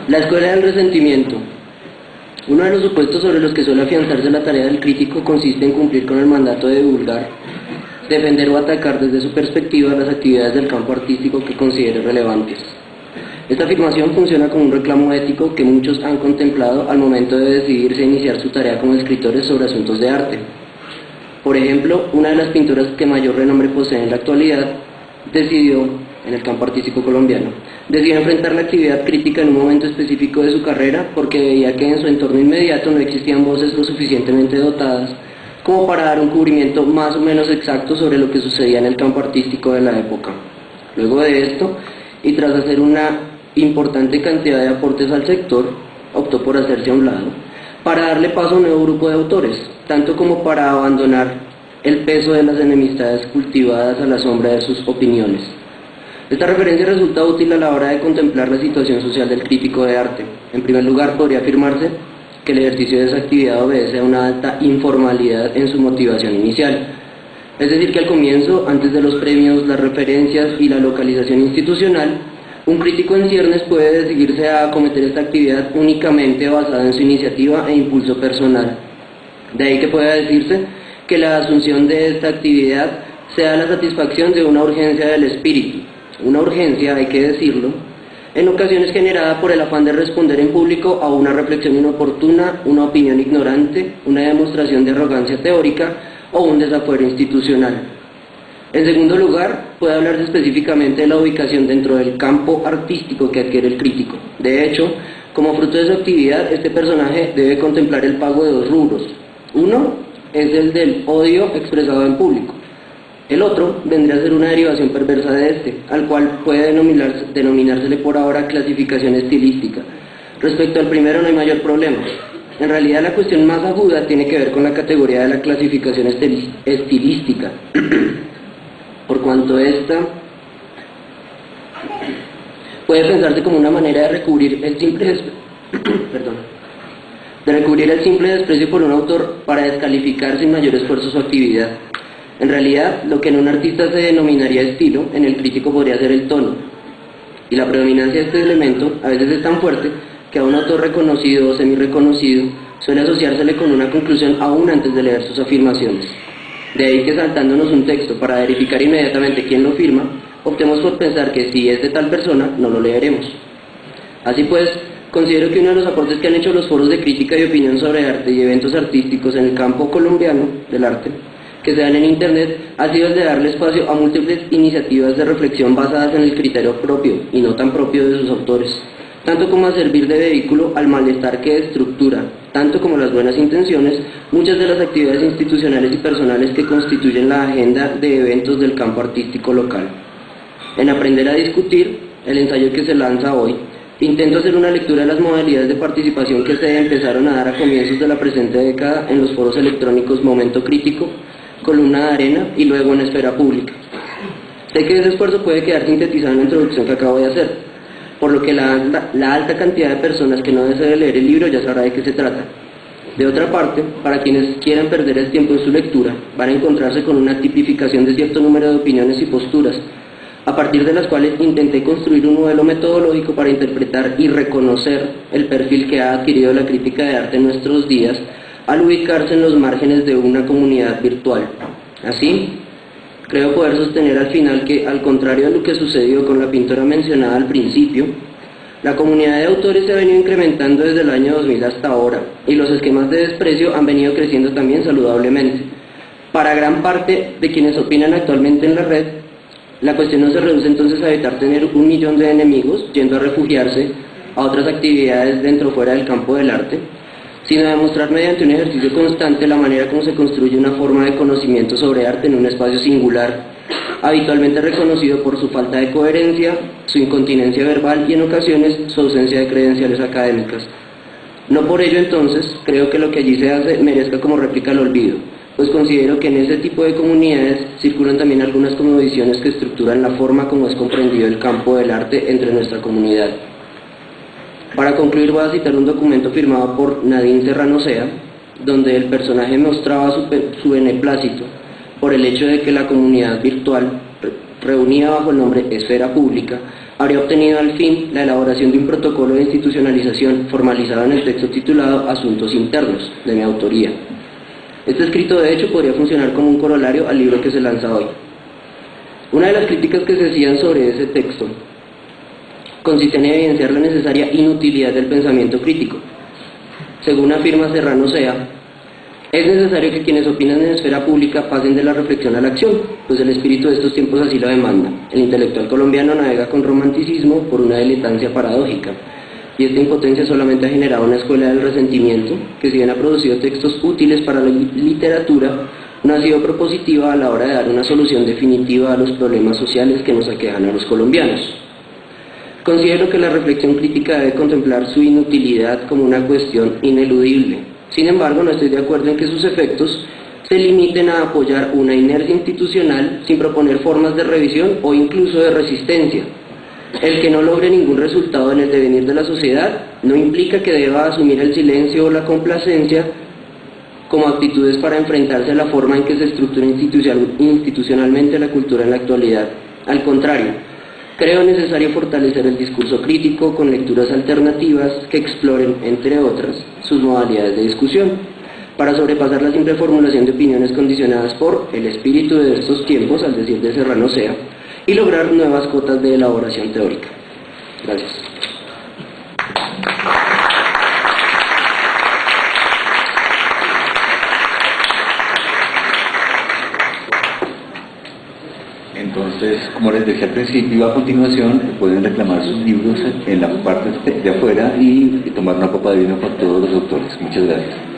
La escuela del resentimiento. Uno de los supuestos sobre los que suele afianzarse la tarea del crítico consiste en cumplir con el mandato de divulgar, defender o atacar desde su perspectiva las actividades del campo artístico que considere relevantes. Esta afirmación funciona como un reclamo ético que muchos han contemplado al momento de decidirse a iniciar su tarea como escritores sobre asuntos de arte. Por ejemplo, una de las pintoras que mayor renombre posee en la actualidad en el campo artístico colombiano, decidió enfrentar la actividad crítica en un momento específico de su carrera porque veía que en su entorno inmediato no existían voces lo suficientemente dotadas como para dar un cubrimiento más o menos exacto sobre lo que sucedía en el campo artístico de la época. Luego de esto, y tras hacer una importante cantidad de aportes al sector, optó por hacerse a un lado, para darle paso a un nuevo grupo de autores, tanto como para abandonar el peso de las enemistades cultivadas a la sombra de sus opiniones. Esta referencia resulta útil a la hora de contemplar la situación social del crítico de arte. En primer lugar, podría afirmarse que el ejercicio de esa actividad obedece a una alta informalidad en su motivación inicial. Es decir, que al comienzo, antes de los premios, las referencias y la localización institucional, un crítico en ciernes puede decidirse a acometer esta actividad únicamente basada en su iniciativa e impulso personal. De ahí que pueda decirse que la asunción de esta actividad sea la satisfacción de una urgencia del espíritu. Una urgencia, hay que decirlo, en ocasiones generada por el afán de responder en público a una reflexión inoportuna, una opinión ignorante, una demostración de arrogancia teórica o un desafuero institucional. En segundo lugar, puede hablarse específicamente de la ubicación dentro del campo artístico que adquiere el crítico. De hecho, como fruto de su actividad, este personaje debe contemplar el pago de dos rubros. Uno es el del odio expresado en público. El otro vendría a ser una derivación perversa de este, al cual puede denominársele por ahora clasificación estilística. Respecto al primero no hay mayor problema. En realidad la cuestión más aguda tiene que ver con la categoría de la clasificación estilística, por cuanto esta puede pensarse como una manera de recubrir el simple desprecio por un autor para descalificar sin mayor esfuerzo su actividad. En realidad, lo que en un artista se denominaría estilo, en el crítico podría ser el tono. Y la predominancia de este elemento a veces es tan fuerte que a un autor reconocido o semi-reconocido suele asociársele con una conclusión aún antes de leer sus afirmaciones. De ahí que saltándonos un texto para verificar inmediatamente quién lo firma, optemos por pensar que si es de tal persona, no lo leeremos. Así pues, considero que uno de los aportes que han hecho los foros de crítica y opinión sobre arte y eventos artísticos en el campo colombiano del arte que se dan en Internet ha sido el de darle espacio a múltiples iniciativas de reflexión basadas en el criterio propio y no tan propio de sus autores, tanto como a servir de vehículo al malestar que estructura, tanto como las buenas intenciones, muchas de las actividades institucionales y personales que constituyen la agenda de eventos del campo artístico local. En Aprender a Discutir, el ensayo que se lanza hoy, intento hacer una lectura de las modalidades de participación que se empezaron a dar a comienzos de la presente década en los foros electrónicos Momento Crítico, Columna de Arena y luego en Esfera Pública. Sé que ese esfuerzo puede quedar sintetizado en la introducción que acabo de hacer, por lo que la alta cantidad de personas que no deseen leer el libro ya sabrá de qué se trata. De otra parte, para quienes quieran perder el tiempo en su lectura, van a encontrarse con una tipificación de cierto número de opiniones y posturas, a partir de las cuales intenté construir un modelo metodológico para interpretar y reconocer el perfil que ha adquirido la crítica de arte en nuestros días al ubicarse en los márgenes de una comunidad virtual. Así, creo poder sostener al final que, al contrario de lo que sucedió con la pintora mencionada al principio, la comunidad de autores se ha venido incrementando desde el año 2000 hasta ahora, y los esquemas de desprecio han venido creciendo también saludablemente. Para gran parte de quienes opinan actualmente en la red, la cuestión no se reduce entonces a evitar tener 1 millón de enemigos yendo a refugiarse a otras actividades dentro o fuera del campo del arte, sino demostrar mediante un ejercicio constante la manera como se construye una forma de conocimiento sobre arte en un espacio singular, habitualmente reconocido por su falta de coherencia, su incontinencia verbal y en ocasiones su ausencia de credenciales académicas. No por ello entonces creo que lo que allí se hace merezca como réplica al olvido, pues considero que en ese tipo de comunidades circulan también algunas cosmovisiones que estructuran la forma como es comprendido el campo del arte entre nuestra comunidad. Para concluir voy a citar un documento firmado por Nadine Serrano Sea, donde el personaje mostraba su beneplácito por el hecho de que la comunidad virtual reunida bajo el nombre Esfera Pública, habría obtenido al fin la elaboración de un protocolo de institucionalización formalizado en el texto titulado Asuntos Internos, de mi autoría. Este escrito de hecho podría funcionar como un corolario al libro que se lanza hoy. Una de las críticas que se hacían sobre ese texto consiste en evidenciar la necesaria inutilidad del pensamiento crítico. Según afirma Serrano Sea, es necesario que quienes opinan en esfera pública pasen de la reflexión a la acción, pues el espíritu de estos tiempos así lo demanda. El intelectual colombiano navega con romanticismo por una diletancia paradójica, y esta impotencia solamente ha generado una escuela del resentimiento, que si bien ha producido textos útiles para la literatura, no ha sido propositiva a la hora de dar una solución definitiva a los problemas sociales que nos aquejan a los colombianos. Considero que la reflexión crítica debe contemplar su inutilidad como una cuestión ineludible. Sin embargo, no estoy de acuerdo en que sus efectos se limiten a apoyar una inercia institucional sin proponer formas de revisión o incluso de resistencia. El que no logre ningún resultado en el devenir de la sociedad no implica que deba asumir el silencio o la complacencia como actitudes para enfrentarse a la forma en que se estructura institucionalmente la cultura en la actualidad. Al contrario, creo necesario fortalecer el discurso crítico con lecturas alternativas que exploren, entre otras, sus modalidades de discusión, para sobrepasar la simple formulación de opiniones condicionadas por el espíritu de estos tiempos, al decir de Serrano Sea, y lograr nuevas cotas de elaboración teórica. Gracias. Entonces, como les decía al principio, a continuación pueden reclamar sus libros en la parte de afuera y tomar una copa de vino con todos los autores. Muchas gracias.